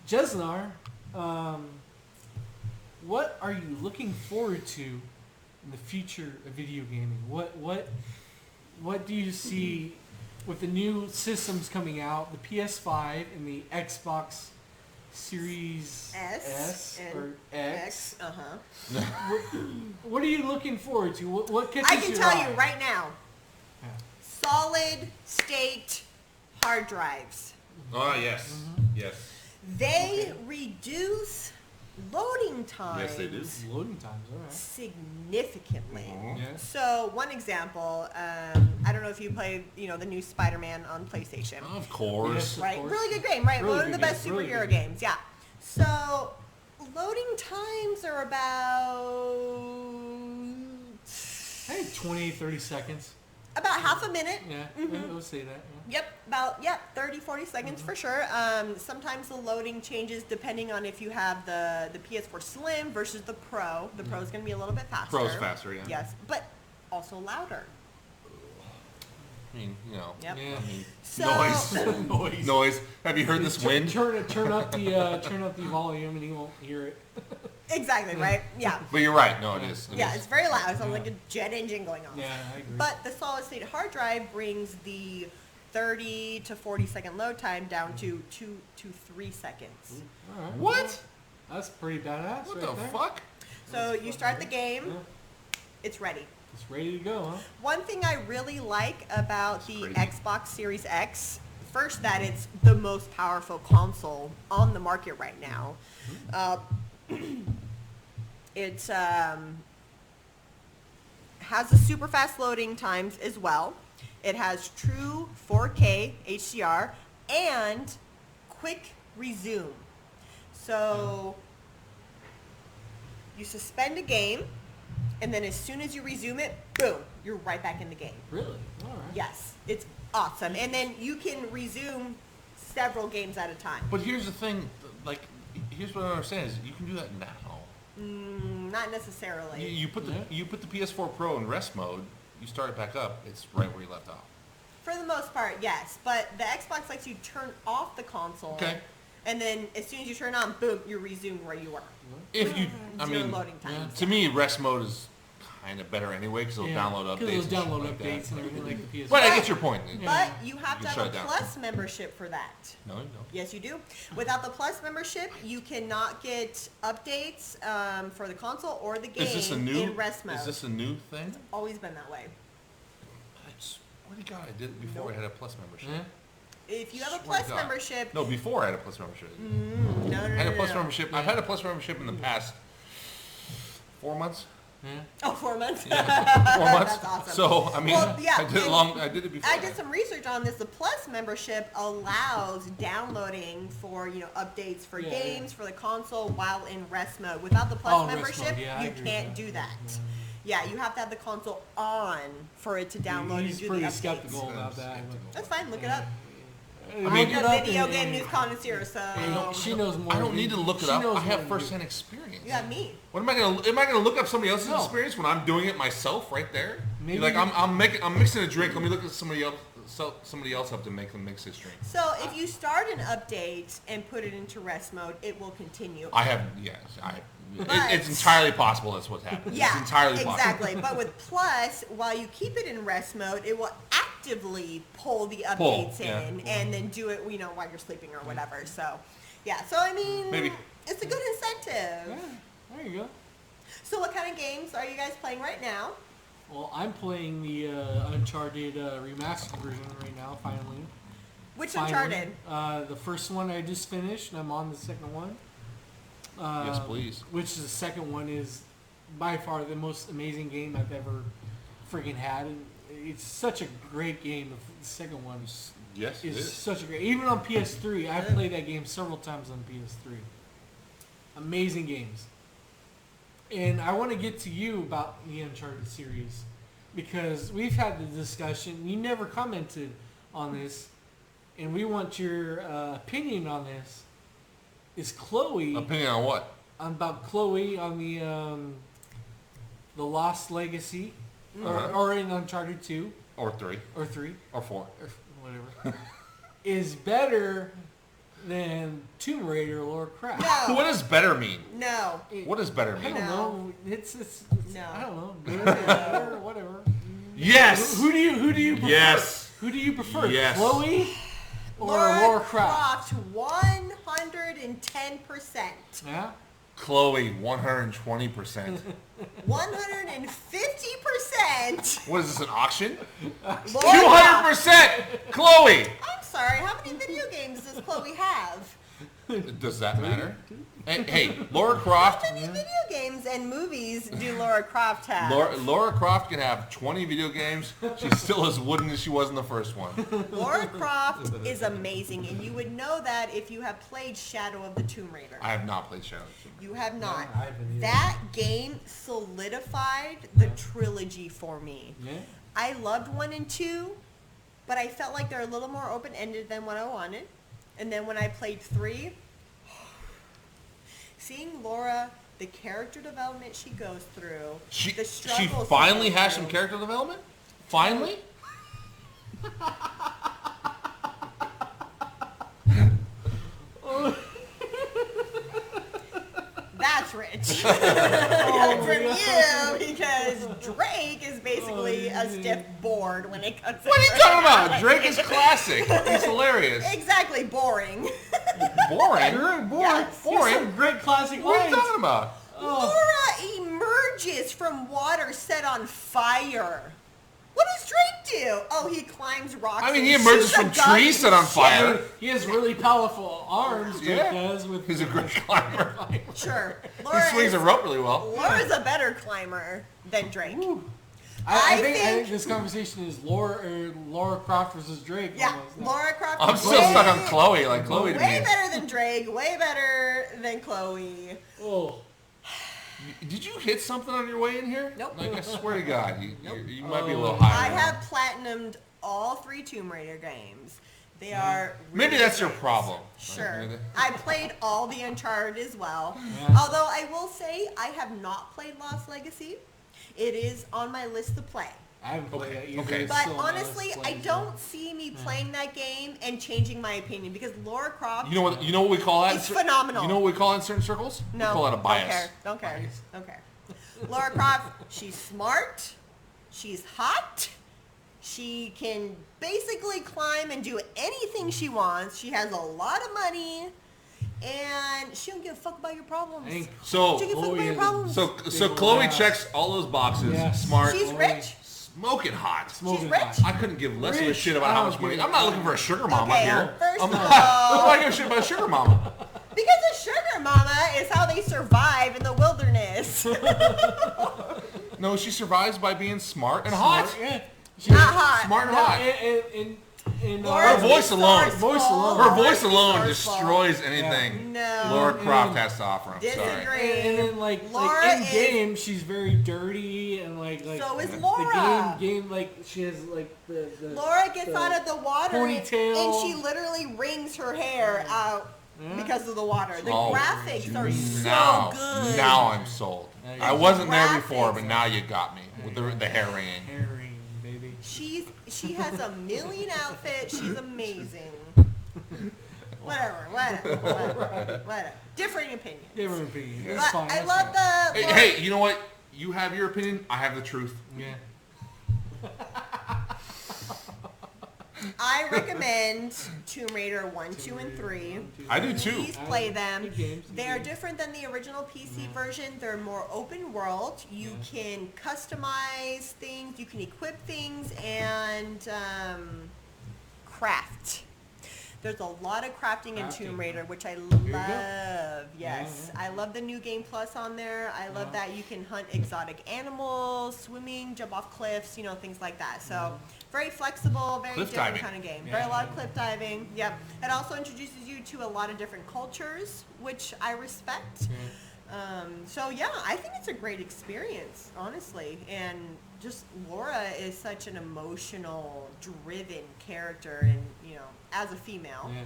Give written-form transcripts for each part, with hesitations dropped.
Jeznar, what are you looking forward to in the future of video gaming? What do you see with the new systems coming out, the PS5 and the Xbox Series S or X? What are you looking forward to? What catches I can your tell eye? you right now. Yeah. Solid state hard drives. Oh, yes. Yes. They reduce loading times. Yes, they do. Loading times, all right. Significantly. Yeah. So one example, I don't know if you played, the new Spider-Man on PlayStation. Of course. Yes. Right, course. really good game, right? Really One of the good best game, really superhero good games, yeah. So loading times are about Hey, 20, 30 seconds. half a minute. Yeah, we'll say that. Yeah. Yep, about 30, 40 seconds for sure. Sometimes the loading changes depending on if you have the PS4 Slim versus the Pro. The Pro is going to be a little bit faster. Pro's faster, yeah. Yes, but also louder. I mean, Yep. Yeah. I mean, So- noise. Noise. Have you heard this wind? Turn up the volume and you won't hear it. Exactly, right? Yeah. But you're right. No, it is. It Yeah, is. it's very loud. It sounds like a jet engine going off. Yeah, I agree. But the solid state hard drive brings the 30 to 40 second load time down to 2 to 3 seconds. All right. What? That's pretty badass. What right the there. fuck? So you start the game, Yeah. it's ready. It's ready to go, huh? One thing I really like about the crazy. Xbox Series X, first that it's the most powerful console on the market right now. It has the super fast loading times as well. It has true 4K HDR and quick resume. So you suspend a game, and then as soon as you resume it, boom, you're right back in the game. Really? All right. Yes, it's awesome. And then you can resume several games at a time. But here's the thing. Like, here's what I understand is you can do that now. Not necessarily. You put the Yeah. you put the PS4 Pro in rest mode. You start it back up. It's right where you left off. For the most part, yes. But the Xbox lets you turn off the console. Okay. And then as soon as you turn it on, boom, you're resumed where you were. If you, I Zero mean, loading times. to me, rest mode is kind of better anyway because it'll Yeah, download 'cause updates. it'll and download shit like updates that. and everything like the PS5. But I get your point. Yeah. But you have You to shut have it a down. Plus membership for that. No, you don't. Yes, you do. Without the Plus membership, you cannot get updates for the console or the game Is this a new? in rest mode. Is this a new thing? Always been that way. I swear to God, I did it before I had a Plus membership. Yeah. If you have a Swear Plus to God. membership, No, before I had a Plus membership. no, I had a Plus membership. I've had a Plus membership in the past 4 months. Yeah. Oh, 4 months. 4 months. That's awesome. So I mean, Well, yeah, I did it and long. I did it before. I did some research on this. The Plus membership allows downloading for updates for Yeah, games for the console while in rest mode. Without the Plus Oh, rest membership, mode. Yeah, I you agree with can't that. do that. Yeah, you have to have the console on for it to download He's and do pretty the updates. skeptical about that. That's fine. Look it up. I I'm look it a up video and- game news connoisseur, so and she knows more. I don't need to look it up. I have first first-hand experience. you got me. What am I gonna? Am I gonna look up somebody else's No. experience when I'm doing it myself right there? Maybe Like you- I'm mixing a drink. Let me look at somebody else up to make them mix his drink. So if you start an update and put it into rest mode, it will continue. I have But- it's entirely possible that's what's happening. Yeah, it's entirely possible. exactly. But with Plus, while you keep it in rest mode, it will actively pull the updates yeah. in and then do it, while you're sleeping or whatever. So, yeah. So I mean, Maybe. it's a good incentive. Yeah, there you go. So, what kind of games are you guys playing right now? Well, I'm playing the Uncharted remastered version right now. Finally. Which Finally. Uncharted? The first one I just finished, and I'm on the second one. Yes, please. Which is the second one is by far the most amazing game I've ever freaking had. And it's such a great game. The second one Yes, it is is. such a great. Even on PS3, I've played that game several times on PS3. Amazing games. And I want to get to you about the Uncharted series because we've had the discussion. You never commented on this, and we want your opinion on this. Is Chloe Opinion on what? about Chloe on the Lost Legacy, or in Uncharted 2 Or 3. or 3 Or 4. or whatever, is better than Tomb Raider Lara Croft. No. What does better mean? No. What does better I mean? don't No. know. It's No. I don't know. Good or better, whatever. Yes. Who do you prefer? Yes. Who do you prefer? Yes. Chloe or Lara Croft? 110%. Yeah. Chloe, 120%. 150%. What is this, an auction? Lara 200%. Chloe. I'm sorry, how many video games does Chloe have? Does that matter? Hey, Lara Croft. How many video games and movies do Lara Croft have? Lara Croft can have 20 video games. She's still as wooden as she was in the first one. Lara Croft is amazing, and you would know that if you have played Shadow of the Tomb Raider. I have not played Shadow of the Tomb Raider. You have not. I haven't either. That game solidified the trilogy for me. Yeah. I loved 1 and 2, but I felt like they're a little more open-ended than what I wanted. And then when I played 3, seeing Laura, the character development she goes through, the She struggles finally she goes has through. some character development? Finally? That's rich. From you, because Drake is basically a stiff board when it comes to What are you talking about? Drake is classic. He's hilarious. Exactly, boring. Boring? You're boring. Yes. Boring? Some great classic What are lines. you talking about? Laura emerges from water set on fire. What does Drake do? Oh, he climbs rocks. I mean, and he emerges shoots a from gun trees set and on shit. fire. He has really powerful arms. Drake does with. He's a great climber. Sure. He Laura swings is, a rope really well. Laura's a better climber than Drake. I I think think- this conversation is Lara Croft versus Drake. Yeah, almost. Laura Croft I'm is still stuck on Chloe. Like, Chloe to way me. better than Drake, way better than Chloe. Oh. Did you hit something on your way in here? Nope. Like, I swear to God, you might be a little Oh. high. I have platumed all 3 Tomb Raider games. They are Maybe really that's your great. problem. Sure. Like, I played all the Uncharted as well. Yeah. Although I will say I have not played Lost Legacy. It is on my list to play. I haven't played that either. Okay. It's But still on my honestly, list to I play, don't see me playing that game and changing my opinion because Lara Croft You know what we call that? is phenomenal. You know what we call it in certain circles? No, We call it a bias. Don't care. Bias. Don't care. Lara Croft, she's smart. She's hot. She can basically climb and do anything she wants. She has a lot of money. And she don't give a fuck about your problems. I think So, She don't give a fuck about your Chloe is- problems. so Big Chloe old checks all those boxes. Yes. Smart. She's rich. Smoking hot. smoking rich. hot. I couldn't give less of a Rich. shit about how much money. I'm not looking for a sugar mama Okay, here. first I'm of not. all- I give a shit about a sugar mama. Because a sugar mama is how they survive in the wilderness. No, she survives by being smart and hot. Yeah. Not hot. Smart and No, hot. and Laura's Her voice alone. Voice alone. Her Laura's voice alone resourceful. destroys anything No. Lara Croft And- has to offer. I'm sorry. Disagree. and then like Laura in is- game she's very dirty and like So is the Laura. game like she has like the Laura gets the out of the water ponytail. and she literally wrings her hair out Yeah. because of the water. The Oh, graphics are now, so good. now I'm sold. Now you- I wasn't there Graphics. before, but now you got me with the hair ringing. herring, baby. She has a million outfits. She's amazing. Whatever. Differing opinions. Different opinion. It's But fine. I that's love fine. the. Hey, you know what? You have your opinion. I have the truth. Yeah. I recommend Tomb Raider 1, 2, and 3. I do too. Please play them. Good games, good They are games. different than the original PC version. They're more open world. You can customize things, you can equip things, and craft. There's a lot of crafting in Tomb Crafting. Raider, which I go. love. Yes. Yeah. I love the new Game Plus on there. I love that you can hunt exotic animals, swimming, jump off cliffs, things like that. So very flexible, very Cliff different diving. kind of game. Yeah. Very a lot of cliff diving. Yep. It also introduces you to a lot of different cultures, which I respect. So yeah, I think it's a great experience, honestly. And just Laura is such an emotional, driven character, and as a female, Yeah.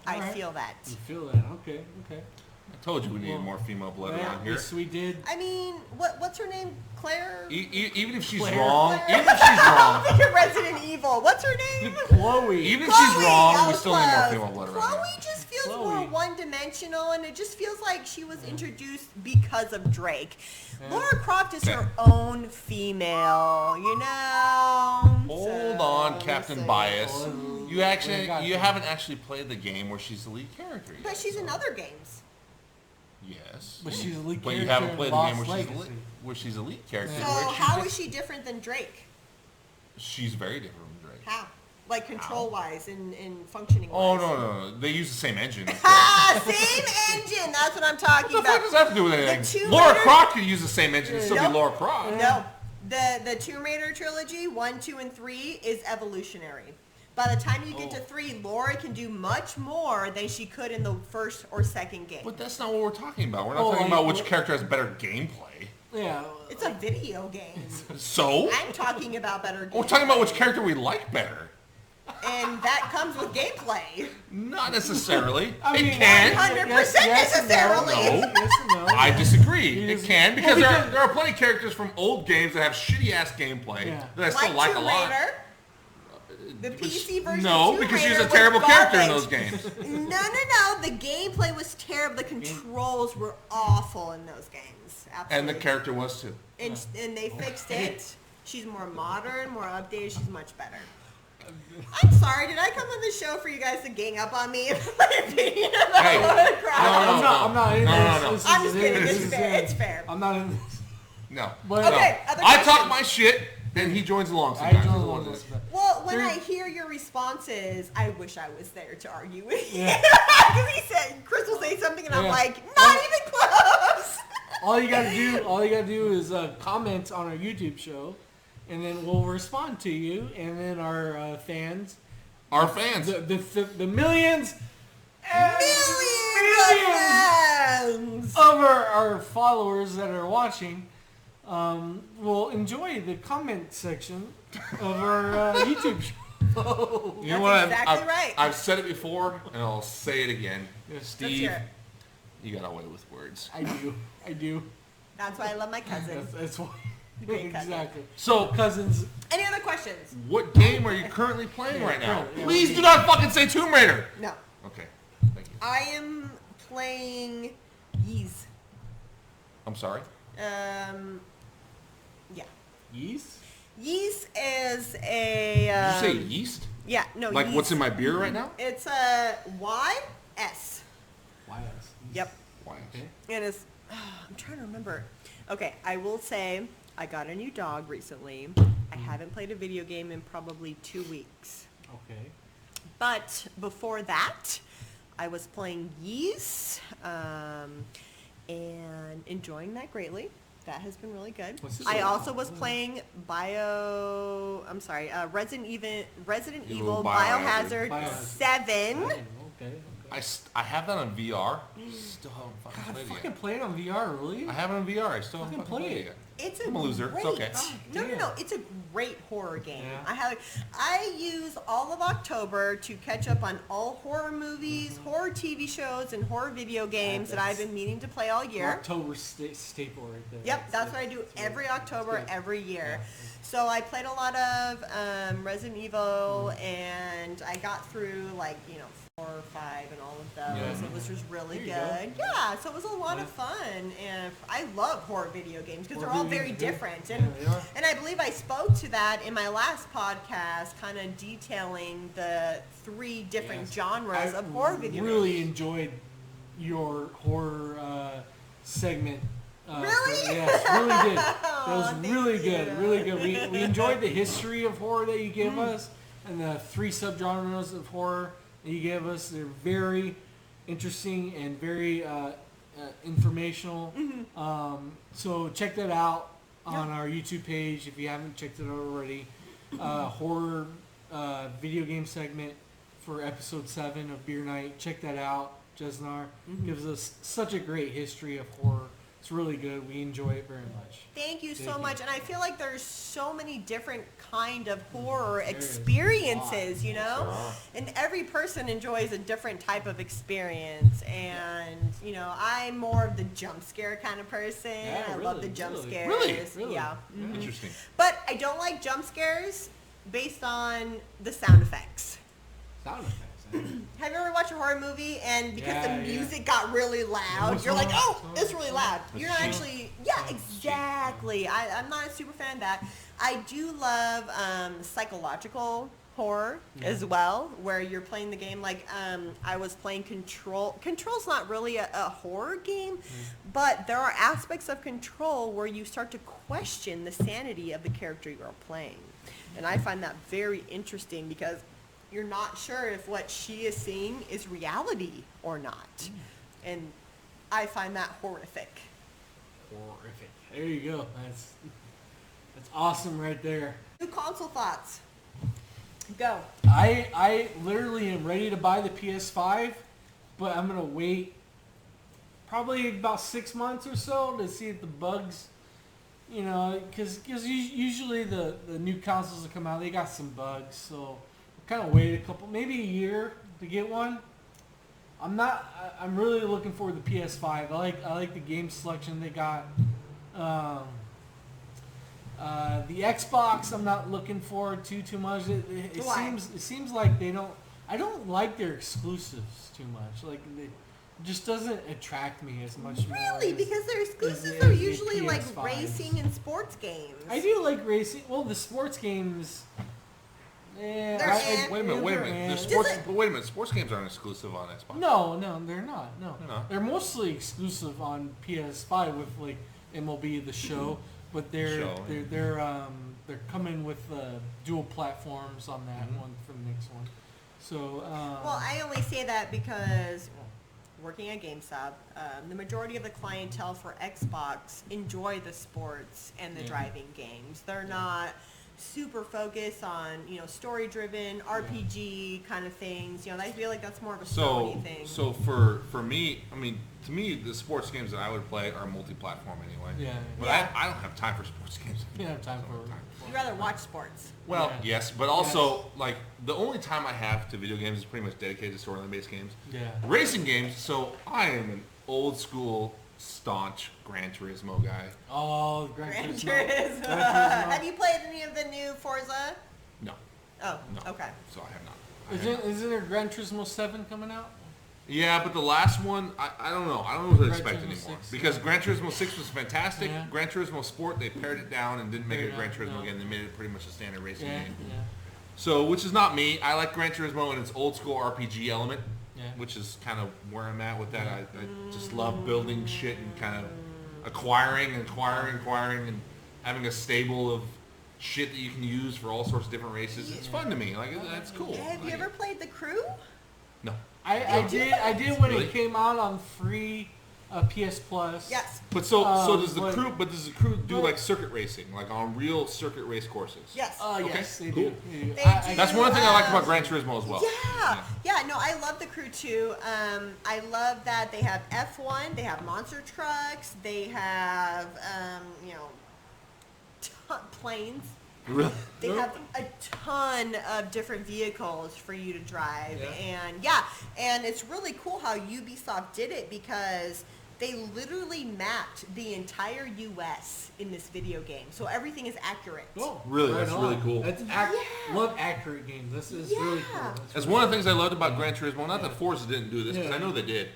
I Alright. feel that. You feel that? Okay. I told you we needed more female blood Yeah, around here. yes, we did. I mean, what's her name? Claire? Even if she's Claire. wrong, Claire? even if she's wrong, Like a Resident Evil. What's her name? even Chloe. if she's wrong, Chloe, we still need more close. female blood around Chloe here. just feels Chloe. more one-dimensional, and it just feels like she was introduced because of Drake. Yeah. Lara Croft is her own female, you know. Hold So, on, Captain Bias. Oh, You haven't actually played the game where she's the lead character yet. But she's so- in other games. Yes. But she's a lead But character you haven't in played the game Lost where she's a lead character. So Yeah. Where how she's is she different than Drake? She's very different from Drake. How? Like control-wise and functioning-wise. Oh no! They use the same engine. Ah, same engine. That's what I'm talking What the fuck about. does that have to do with The anything? Tomb Lara Raider- Croft could use the same engine and still Nope. be Lara Croft. No, the Tomb Raider trilogy, 1, 2, and 3 is evolutionary. By the time you get to 3, Laura can do much more than she could in the first or second game. But that's not what we're talking about. We're not Oh, talking like about which what- character has better gameplay. Yeah. It's a video game. So? I'm talking about better gameplay. We're talking about which character we like better. And that comes with gameplay. Not necessarily. I It mean, can. 100% Yes and no. necessarily. No. Yes and no. I disagree. You It just- can because Well, there are plenty of characters from old games that have shitty ass gameplay Yeah. that I still like a Tomb lot. Raider. The PC version No, of Tomb because she's Raider a was terrible character in those garbage. games. No. The gameplay was terrible. The controls were awful in those games. Absolutely. And the character was too. And they fixed it. She's more modern, more updated. She's much better. I'm sorry. Did I come on the show for you guys to gang up on me? My opinion about Hey, Lara Croft? I'm not in No, this. no, no. This I'm is just kidding. it. It's This is fair. it. It's fair. I'm not in this. No. But- Okay, No. other I talk questions? my shit, then he joins along I sometimes. don't That's know what it this, is. but- Well, when There- I hear your responses, I wish I was there to argue with you. Yeah. Because he said, Chris will say something, and I'm Yeah. like, not even close. All you gotta do is comment on our YouTube show, and then we'll respond to you. And then our fans, Our fans. the millions, and Millions of fans. of our followers that are watching, will enjoy the comment section of our YouTube show. You know That's what? exactly right. I've said it before, and I'll say it again. Yes. Steve, hear it. you got away with words. I do. That's why I love my cousin. That's why. Great cousin. Exactly. So, Cousins. Any other questions? what game are you currently playing right now? currently, yeah. Please do not fucking say Tomb Raider. No. Okay, thank you. I am playing Yeez. I'm sorry. Yeah. Yeast. Yeast is a... Did you say yeast? Yeah, no, Like yeast. what's in my beer right now? It's a Y-S. YS. Yep. Why? Okay. And it's... I'm trying to remember. Okay, I will say I got a new dog recently. I haven't played a video game in probably 2 weeks. Okay. But before that, I was playing Yeast and enjoying that greatly. That has been really good. What's this I about? also was playing Resident Evil Biohazard. Biohazard 7. Okay. I have that on VR. Still haven't fucking God, played it fucking yet. play it on VR, really? I have it on VR. I still haven't Fucking fucking play played it. it yet. It's I'm a loser. It's great- okay. No, damn. it's a great horror game. Yeah. I use all of October to catch up on all horror movies, horror TV shows, and horror video games that I've been meaning to play all year. October staple right there. Yep, that's what I do every October, good. every year. Yeah. So I played a lot of Resident Evil, and I got through 4 or 5 and all of those. Yeah. It was just really There you good. go. Yeah, so it was a lot Yeah. of fun, and I love horror video games because they're Horror all video very games are good. different. Yeah, And they are. and I believe I spoke to that in my last podcast, kind of detailing the 3 different Yes. genres of horror video really games. enjoyed your horror segment. Really? Yes, really did. That was Aw, really thank good, you. really good. We enjoyed the history of horror that you gave us and the 3 subgenres of horror that you gave us. They're very interesting and very informational. So check that out on our YouTube page if you haven't checked it out already. Horror video game segment for episode 7 of Beer Night. Check that out. Jeznar gives us such a great history of horror. It's really good. We enjoy it very much. Thank you so Thank you. much. And I feel like there's so many different kind of horror There is experiences, you know? There are. And every person enjoys a different type of experience. And, I'm more of the jump scare kind of person. Yeah, I love the really, jump really. scares. Really? Yeah. Yeah. Interesting. But I don't like jump scares based on the sound effects. Sound effects. Have you ever watched a horror movie and because Yeah, the yeah. music got really loud, was you're like, loud. oh, it's really loud. You're not That's actually, yeah, exactly. I'm not a super fan of that. I do love psychological horror as well, where you're playing the game like I was playing Control. Control's not really a horror game, but there are aspects of Control where you start to question the sanity of the character you're playing. And I find that very interesting because you're not sure if what she is seeing is reality or not. And I find that horrific. Horrific. There you go. That's awesome right there. New console thoughts. Go. I literally am ready to buy the PS5, but I'm gonna wait probably about 6 months or so to see if the bugs, because usually the new consoles that come out, they got some bugs, so I'll kind of wait maybe a year to get one. I'm really looking forward to the PS5. I like the game selection they got. The Xbox, I'm not looking forward to too much. It Why? seems like they don't. I don't like their exclusives too much. Like it just doesn't attract me as much. Really? More Because their exclusives as are the usually like PS5s. racing and sports games. I do like racing. Well, the sports games. They're Wait a minute. Wait a minute. Sports games aren't exclusive on Xbox. No, they're not. No, No. they're mostly exclusive on PS5 with like MLB The Show, but they're coming with dual platforms on that one for the next one. So. Well, I only say that because working at GameStop, the majority of the clientele for Xbox enjoy the sports and the driving games. They're not super focused on story driven RPG kind of things. I feel like that's more of a Sony thing. So for me, I mean, to me, the sports games that I would play are multi-platform anyway. Yeah. But Yeah. I don't have time for sports games. You don't have time for You'd rather watch sports. Well, Yeah. yes, but also like the only time I have to video games is pretty much dedicated to storyline-based games. Yeah. Racing games. So I am an old school, staunch Gran Turismo guy. Oh, Gran Gran Turismo. Turismo. Have you played any of the new Forza? No, Oh, no. okay. So I have not. Isn't there Gran Turismo 7 coming out? Yeah, but the last one, I don't know. I don't know what to Gran expect Turismo anymore. 6, Because Gran Turismo 6 was fantastic. Yeah. Gran Turismo Sport, they pared it down and didn't make it Pared a Gran down, Turismo no. again. They made it pretty much a standard racing Yeah, game. yeah. So, which is not me. I like Gran Turismo and its old school RPG element, Yeah. which is kind of where I'm at with that. I just love building shit and kind of acquiring and having a stable of shit that you can use for all sorts of different races. It's fun to me. Like, that's cool. Have you ever played The Crew? No. I did when Really? it came out on free PS Plus. Yes. But so does the but- crew? But does the crew do but- like circuit racing, like on real circuit race courses? Yes. Yes, they cool. do. They do. They do. That's one thing I like about Gran Turismo as well. Yeah, no, I love The Crew too. I love that they have F1, they have monster trucks, they have planes. Really? They have a ton of different vehicles for you to drive, Yeah. and it's really cool how Ubisoft did it because they literally mapped the entire U.S. in this video game, so everything is accurate. Oh, Really? That's really cool. Love accurate games. This is really cool. That's one of the things I loved about Gran Turismo. Not that Forza didn't do this, because I know they did,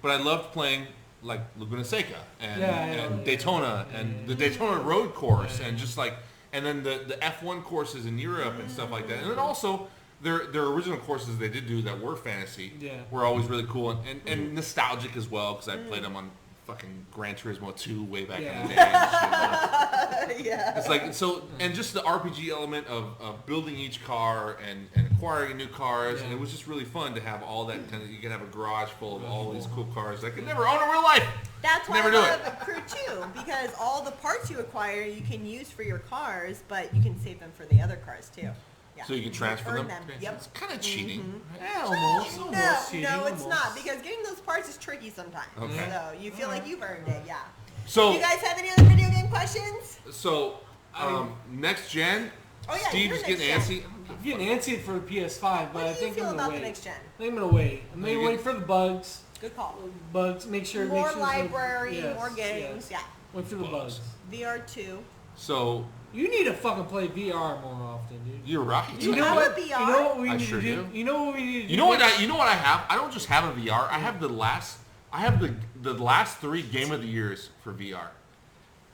but I loved playing like Laguna Seca and Daytona and the Daytona Road Course and just like. And then the F1 courses in Europe and stuff like that. And then also, their original courses they did do that were fantasy were always really cool and nostalgic as well, because I played them on fucking Gran Turismo 2 way back in the day. And shit. Yeah. It's like, so, and just the RPG element of building each car and acquiring new cars. And it was just really fun to have all that kind of, you can have a garage full of all these cool cars that I could never own in real life. That's why Never I do love it. The Crew too, because all the parts you acquire you can use for your cars, but you can save them for the other cars too. Yeah. So you can transfer earn them? Yep. It's kind of cheating. Yeah, almost cheating, No, it's almost. not, because getting those parts is tricky sometimes. Okay. So you feel like you've earned it, yeah. So, Do you guys have any other video game questions? next gen, Oh, yeah, Steve's you're getting next antsy. I'm getting antsy for the PS5, but What I do you think feel I'm about gonna the wait. next gen? I think I'm gonna wait. I'm gonna you wait get- for the bugs. Good call. Make sure. More make sure library, yes, more games, yes. yeah. Wait for the bugs. VR2. So You need to fucking play VR more often, dude. you're right. You have a VR? You know what we I need sure to do? do. You know what we need to do? You know what I have? I don't just have a VR. I have the last last 3 Game of the Years for VR.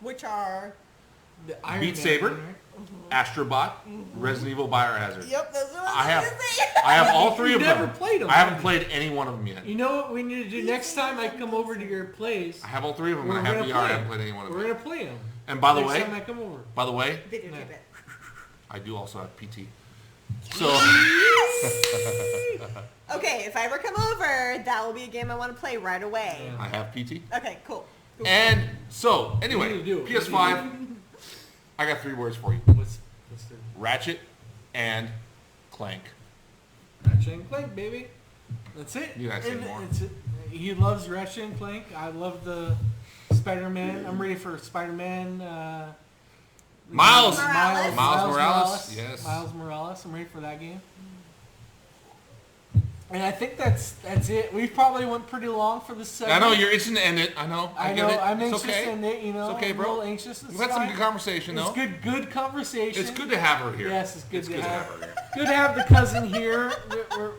Which are... The Iron Beat Man, Saber, Mm-hmm. Astrobot, Resident Evil Biohazard. Yep, those are what I I have was gonna say. I have all 3 of You them. never played them, I haven't have played any one of them yet. You know what we need to do next time I come over to your place? I have all 3 of them. We're I have gonna VR. play I haven't them. played any one of We're them. gonna play them. And by the next way, time I come over. Videotape it. I do also have PT. So Okay, if I ever come over, that will be a game I want to play right away. Yeah. I have PT. Okay, cool. And so What anyway, do you do? PS5. I got 3 words for you: What's the Ratchet and Clank. Ratchet and Clank, baby? That's it. You gotta say more. He loves Ratchet and Clank. I love the Spider-Man. I'm ready for Spider-Man. Miles Morales. Morales. Yes. Miles Morales. I'm ready for that game. And I think that's it. We probably went pretty long for this segment. I know you're itching to end it. I know. I get it. I'm It's anxious okay. to end it. You know, It's okay, I'm bro. a little anxious. We've had some good conversation, though. It's good conversation. It's good to have her here. Yes, it's good to have her here. Good to have the cousin here. We're,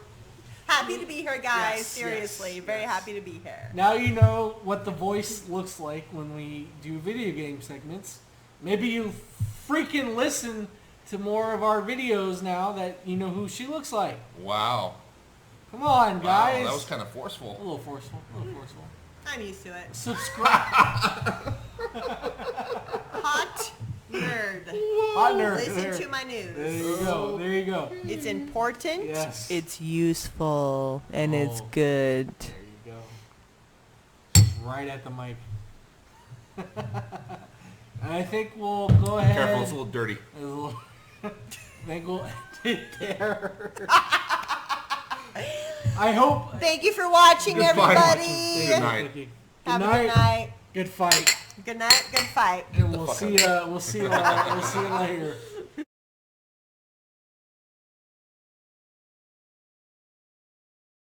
Happy to be here, guys. Yes, Seriously, yes, very yes. happy to be here. now you know what the voice looks like when we do video game segments. Maybe you freaking listen to more of our videos now that you know who she looks like. Wow. Come on, guys. Wow, that was kind of forceful. A little forceful. A little forceful. I'm used to it. Subscribe. Hot nerd. Hot nerd. Listen There. to my There news. you go. There you go. It's important. Yes. It's useful, and it's Oh. good. There you go. Right at the mic. And I think we'll go ahead. Careful, it's a little dirty. I think we'll end it there. I hope. Thank you for watching, Goodbye. everybody. Good night. Thank you. Have a good night. Good fight. Good night. Good fight. And we'll see you. We'll see you later.